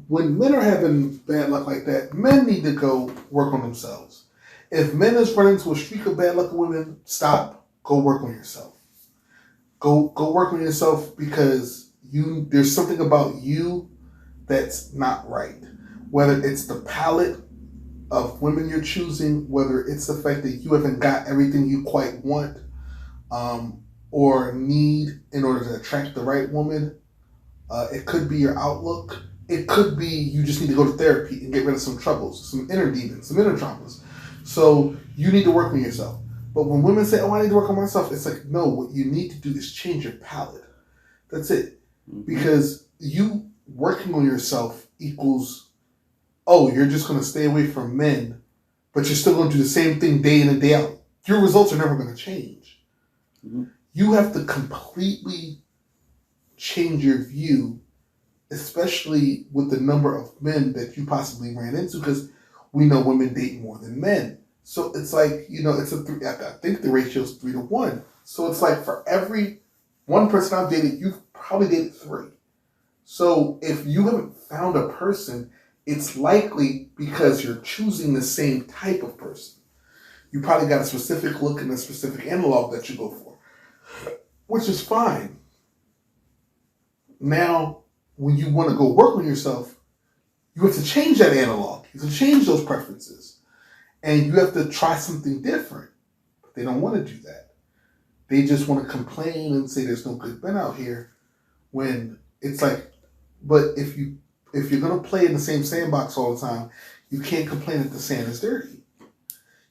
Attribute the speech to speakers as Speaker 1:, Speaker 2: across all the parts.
Speaker 1: when men are having bad luck like that, men need to go work on themselves. If men is running into a streak of bad luck with women, stop. Go work on yourself. Go work on yourself because there's something about you that's not right. Whether it's the palette of women you're choosing, whether it's the fact that you haven't got everything you quite want um, or need in order to attract the right woman. It could be your outlook. It could be you just need to go to therapy and get rid of some troubles, some inner demons, some inner traumas. So you need to work on yourself. But when women say, "Oh, I need to work on myself," it's like, no. What you need to do is change your palette. That's it. Because you working on yourself equals, oh, you're just going to stay away from men, but you're still going to do the same thing day in and day out. Your results are never going to change. Mm-hmm. You have to completely change your view, especially with the number of men that you possibly ran into, because we know women date more than men. So it's like, it's a three. I think the ratio is 3-1. So it's like for every one person I've dated, you've probably dated 3. So if you haven't found a person, it's likely because you're choosing the same type of person. You probably got a specific look and a specific analog that you go for, which is fine. Now, when you want to go work on yourself, you have to change that analog. You have to change those preferences. And you have to try something different. But they don't want to do that. They just want to complain and say there's no good men out here, when it's like, but if you're gonna play in the same sandbox all the time, you can't complain that the sand is dirty.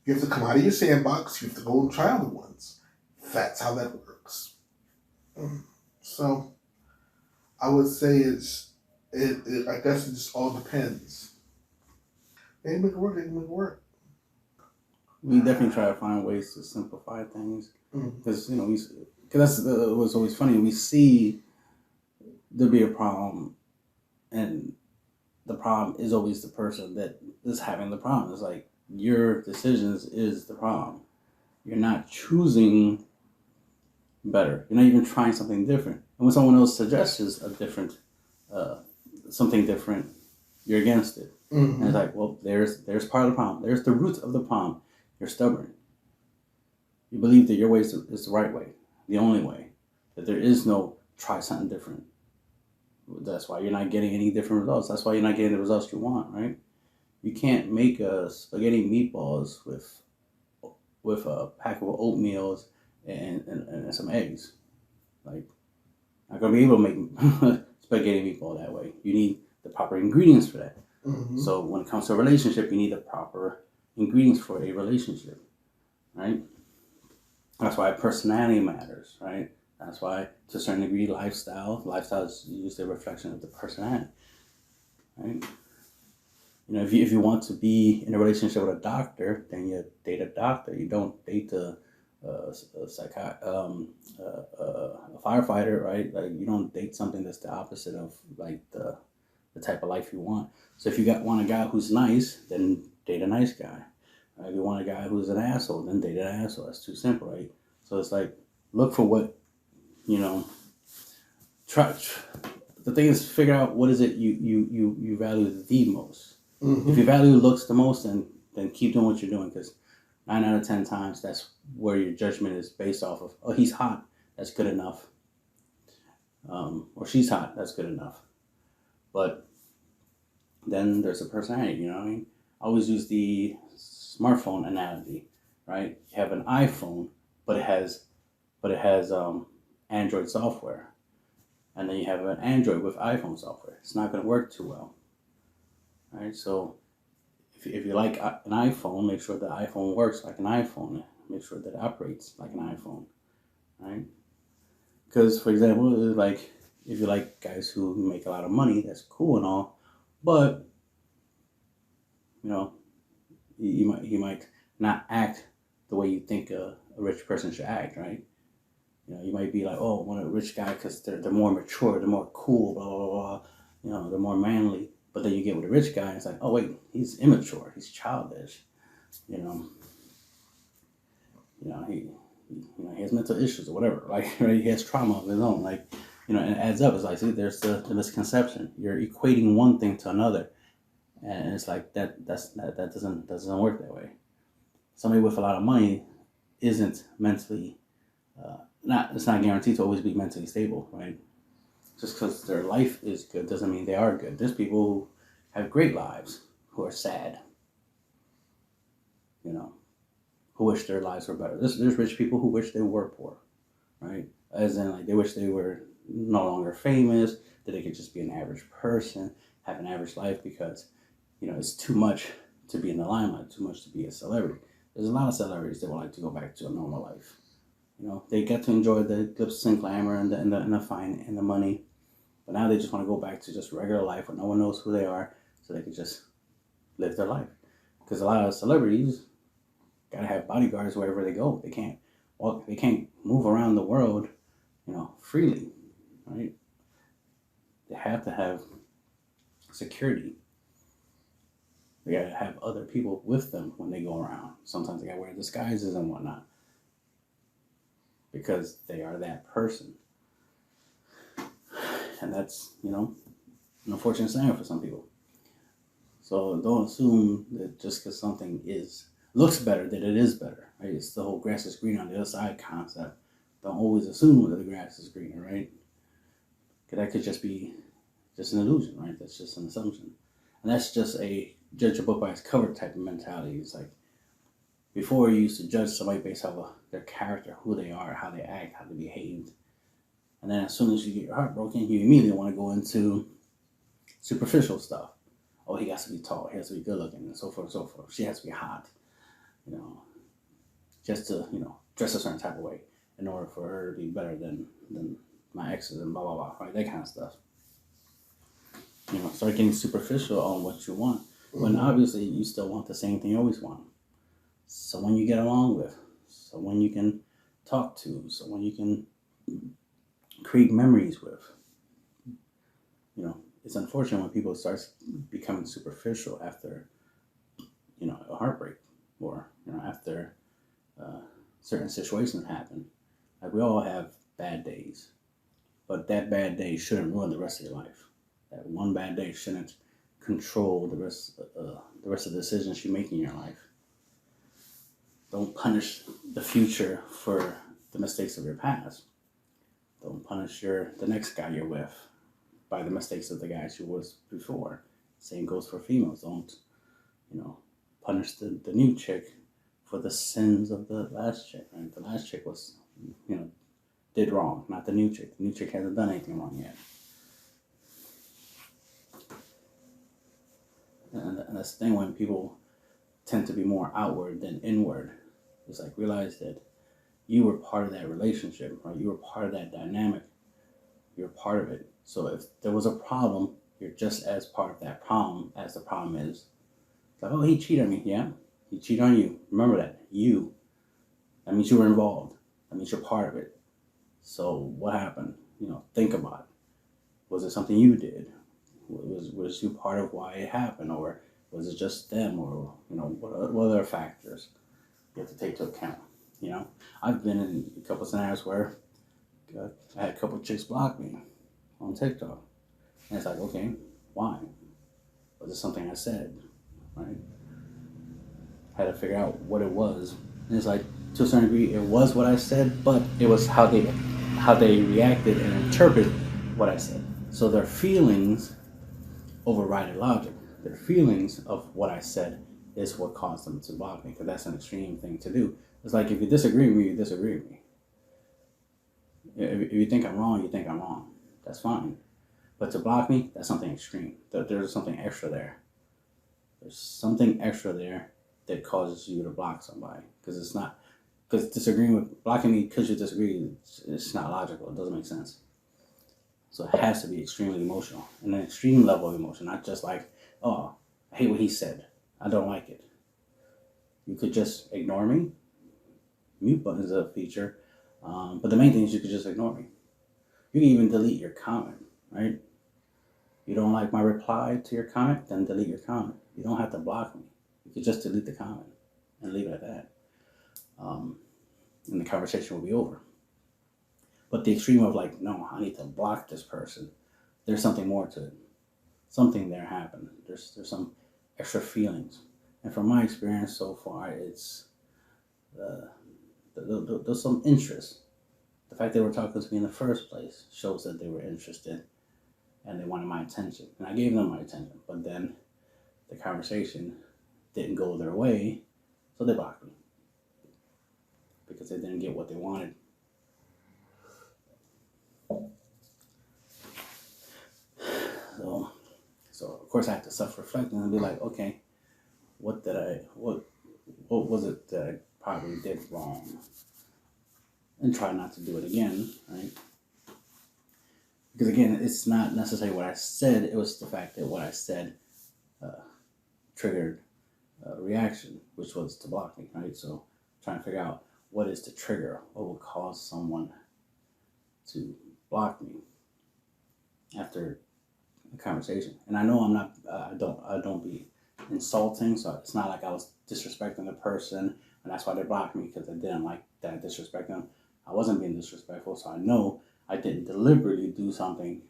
Speaker 1: You have to come out of your sandbox. You have to go and try other ones. That's how that works. So I would say I guess it just all depends. They can make it work. They can make it work.
Speaker 2: We definitely try to find ways to simplify things because because that's what's always funny. We see there be a problem, and the problem is always the person that is having the problem. It's like your decisions is the problem. You're not choosing better. You're not even trying something different. And when someone else suggests a different, something different, you're against it. Mm-hmm. And it's like, well, there's part of the problem. There's the root of the problem. You're stubborn. You believe that your way is the right way, the only way. That there is no try something different. That's why you're not getting any different results. That's why you're not getting the results you want, right? You can't make spaghetti meatballs with a pack of oatmeals and some eggs. Like, not gonna be able to make spaghetti meatball that way. You need the proper ingredients for that. Mm-hmm. So when it comes to a relationship, you need the proper ingredients for a relationship, right? That's why personality matters, right? That's why, to a certain degree, lifestyle is usually a reflection of the personality, right? If you want to be in a relationship with a doctor, then you date a doctor. You don't date a firefighter, right? Like, you don't date something that's the opposite of like the type of life you want. So if you want a guy who's nice, then date a nice guy. Right? If you want a guy who's an asshole, then date an asshole. That's too simple, right? So it's like, look for what, try. The thing is, figure out what is it you value the most. Mm-hmm. If you value looks the most, then keep doing what you're doing, because 9 out of 10 times that's where your judgment is based off of. Oh, he's hot, that's good enough. Or she's hot, that's good enough. But then there's a personality, you know what I mean? I always use the smartphone analogy, right? You have an iPhone, but it has Android software. And then you have an Android with iPhone software. It's not going to work too well, right? So if you like an iPhone, make sure the iPhone works like an iPhone. Make sure that it operates like an iPhone, right? Because, for example, like, if you like guys who make a lot of money, that's cool and all, but you might not act the way you think a rich person should act, right? You might be like, oh, I want a rich guy because they're more mature, they're more cool, blah, blah, blah. They're more manly. But then you get with a rich guy, and it's like, oh, wait, he's immature, he's childish. He has mental issues or whatever. Like, right? He has trauma of his own. Like, And it adds up. It's like, see, there's the misconception. You're equating one thing to another, and it's like that doesn't work that way. Somebody with a lot of money isn't mentally it's not guaranteed to always be mentally stable, right? Just because their life is good doesn't mean they are good. There's people who have great lives who are sad, who wish their lives were better. There's rich people who wish they were poor, right? As in, like, they wish they were no longer famous, that they could just be an average person, have an average life because, it's too much to be in the limelight, too much to be a celebrity. There's a lot of celebrities that would like to go back to a normal life. They get to enjoy the glitz and glamour and the fine and the money, but now they just want to go back to just regular life where no one knows who they are, so they can just live their life. Because a lot of celebrities gotta have bodyguards wherever they go. They can't walk. They can't move around the world, freely, right? They have to have security. They gotta have other people with them when they go around. Sometimes they gotta wear disguises and whatnot because they are that person. And that's, an unfortunate scenario for some people. So don't assume that just because something looks better that it is better, right? It's the whole grass is green on the other side concept. Don't always assume that the grass is greener, right? Because that could just be just an illusion, right? That's just an assumption. And that's just a judge a book by its cover type of mentality. It's like, before you used to judge somebody based off of their character, who they are, how they act, how they behave. And then as soon as you get your heart broken, you immediately want to go into superficial stuff. Oh, he has to be tall, he has to be good looking, and so forth and so forth. She has to be hot, just to, dress a certain type of way in order for her to be better than my exes and blah, blah, blah, right? That kind of stuff. Start getting superficial on what you want, when obviously you still want the same thing you always want. Someone you get along with, someone you can talk to, someone you can create memories with. It's unfortunate when people start becoming superficial after, a heartbreak, or, after certain situations happen. Like, we all have bad days, but that bad day shouldn't ruin the rest of your life. That one bad day shouldn't control the rest of the decisions you make in your life. Don't punish the future for the mistakes of your past. Don't punish the next guy you're with by the mistakes of the guys you was before. Same goes for females. Don't, punish the new chick for the sins of the last chick. Right? The last chick was, did wrong, not the new chick. The new chick hasn't done anything wrong yet. And that's the thing, when people tend to be more outward than inward. It's like, realize that you were part of that relationship, right? You were part of that dynamic. You're part of it. So if there was a problem, you're just as part of that problem as the problem is. It's like, oh, he cheated on me. Yeah, he cheated on you. Remember that. You. That means you were involved. That means you're part of it. So what happened? Think about it. Was it something you did? Was you part of why it happened? Or was it just them? Or, what other factors you have to take into account? I've been in a couple of scenarios where I had a couple of chicks block me on TikTok. And it's like, okay, why? Was it something I said, right? Had to figure out what it was. And it's like, to a certain degree, it was what I said, but it was how they reacted and interpreted what I said. So their feelings overrided logic. Their feelings of what I said is what caused them to block me, because that's an extreme thing to do. It's like, if you disagree with me, you disagree with me. If you think I'm wrong, you think I'm wrong. That's fine. But to block me, that's something extreme. There's something extra there. There's something extra there that causes you to block somebody. Because blocking me because you disagree, it's not logical. It doesn't make sense. So it has to be extremely emotional. And an extreme level of emotion, not just like, oh, I hate what he said. I don't like it. You could just ignore me. Mute button is a feature. But the main thing is you could just ignore me. You can even delete your comment, right? You don't like my reply to your comment, then delete your comment. You don't have to block me. You could just delete the comment and leave it at that. And the conversation will be over. But the extreme of like, no, I need to block this person. There's something more to it. Something there happened. There's some extra feelings. And from my experience so far, it's there's some interest. The fact they were talking to me in the first place shows that they were interested and they wanted my attention. And I gave them my attention. But then the conversation didn't go their way, so they blocked me because they didn't get what they wanted. So of course I have to self-reflect and be like, okay, what was it that I probably did wrong? And try not to do it again, right? Because again, it's not necessarily what I said, it was the fact that what I said triggered a reaction, which was to block me, right? So trying to figure out what is the trigger, what would cause someone to block me after a conversation. And I know I'm not, I don't be insulting, so it's not like I was disrespecting the person and that's why they blocked me, because I didn't like that I disrespect them. I wasn't being disrespectful, so I know I didn't deliberately do something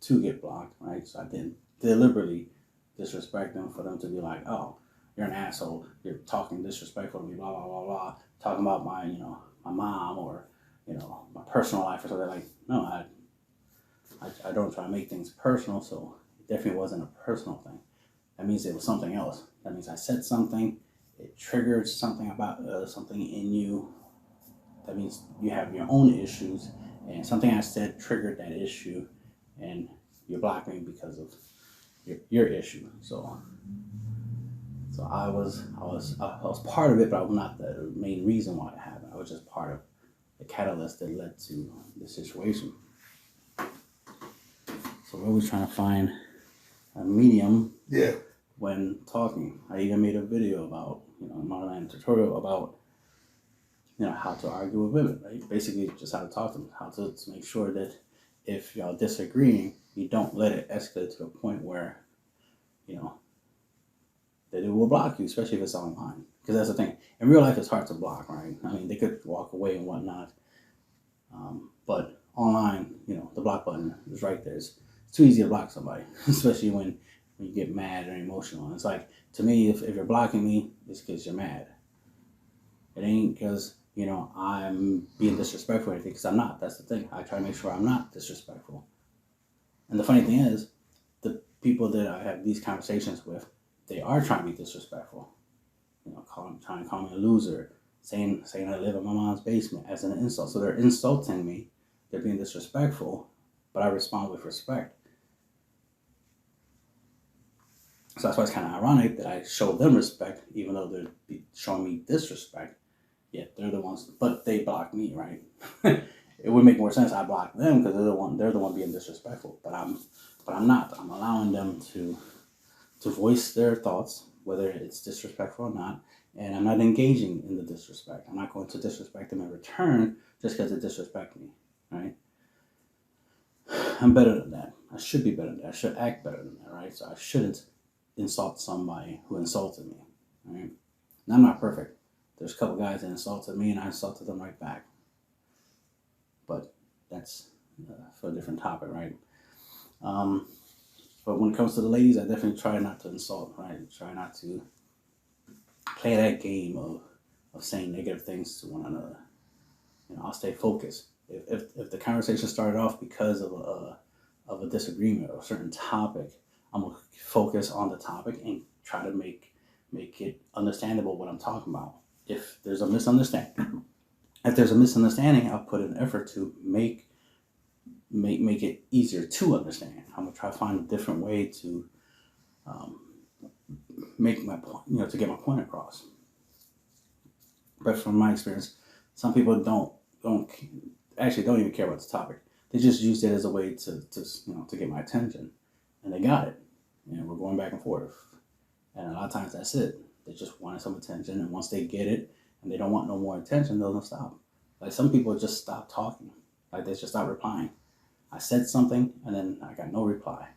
Speaker 2: to get blocked, right? So I didn't deliberately disrespect them for them to be like, oh, you're an asshole, you're talking disrespectful to me, blah, blah, blah, blah, talking about my, my mom or, my personal life or something. Like, no, I don't try to make things personal, so it definitely wasn't a personal thing. That means it was something else. That means I said something, it triggered something about something in you. That means you have your own issues, and something I said triggered that issue, and you're blocking me because of your issue. So I was part of it, but I was not the main reason why it happened. I was just part of the catalyst that led to the situation. So we're always trying to find a medium.
Speaker 1: Yeah.
Speaker 2: When talking. I even made a video about, a tutorial about, how to argue with women, right? Basically just how to talk to them, how to make sure that if y'all disagreeing, you don't let it escalate to a point where, that it will block you, especially if it's online. Because that's the thing. In real life, it's hard to block, right? I mean, they could walk away and whatnot. But online, the block button is right there. It's too easy to block somebody, especially when you get mad or emotional. And it's like, to me, if you're blocking me, it's because you're mad. It ain't because, I'm being disrespectful or anything, because I'm not. That's the thing. I try to make sure I'm not disrespectful. And the funny thing is, the people that I have these conversations with, they are trying to be disrespectful. Trying to call me a loser, saying I live in my mom's basement as an insult. So they're insulting me. They're being disrespectful, but I respond with respect. So that's why it's kind of ironic that I show them respect, even though they're showing me disrespect. Yet they're the ones, but they block me, right? It would make more sense I block them because they're the one being disrespectful. But I'm not. I'm allowing them to voice their thoughts, whether it's disrespectful or not, and I'm not engaging in the disrespect. I'm not going to disrespect them in return just because they disrespect me, right? I'm better than that. I should be better than that. I should act better than that, right? So I shouldn't insult somebody who insulted me, right? And I'm not perfect. There's a couple guys that insulted me, and I insulted them right back. But that's for a different topic, right? But when it comes to the ladies, I definitely try not to insult, right? Try not to play that game of saying negative things to one another. I'll stay focused. If the conversation started off because of a disagreement or a certain topic, I'm gonna focus on the topic and try to make it understandable what I'm talking about. If there's a misunderstanding, I'll put an effort to make it easier to understand. I'm gonna try to find a different way to make my point, to get my point across. But from my experience, some people don't even care about the topic. They just use it as a way to get my attention, and they got it. We're going back and forth, and a lot of times that's it. They just wanted some attention, and once they get it, and they don't want no more attention, they'll stop. Like some people just stop talking, like they just stop replying. I said something, and then I got no reply.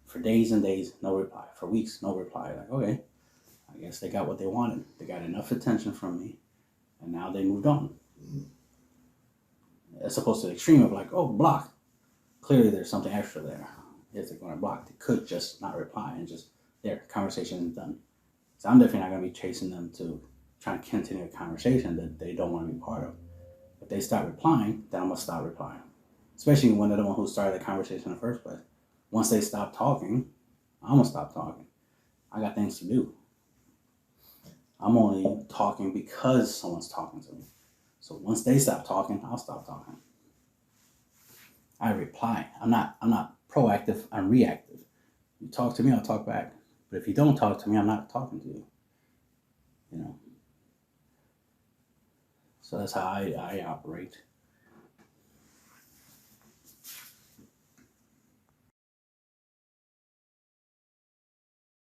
Speaker 2: For days and days, no reply. For weeks, no reply. Like, okay, I guess they got what they wanted. They got enough attention from me, and now they moved on. as opposed to the extreme of like, oh, block. Clearly, there's something extra there. If they're going to block, they could just not reply and just their conversation is done. So I'm definitely not going to be chasing them to try to continue a conversation that they don't want to be part of. If they start replying, then I'm going to stop replying. Especially when they're the one who started the conversation in the first place. Once they stop talking, I'm going to stop talking. I got things to do. I'm only talking because someone's talking to me. So once they stop talking, I'll stop talking. I reply. I'm not proactive, I'm reactive. You talk to me, I'll talk back. But if you don't talk to me, I'm not talking to you. You know. So that's how I operate.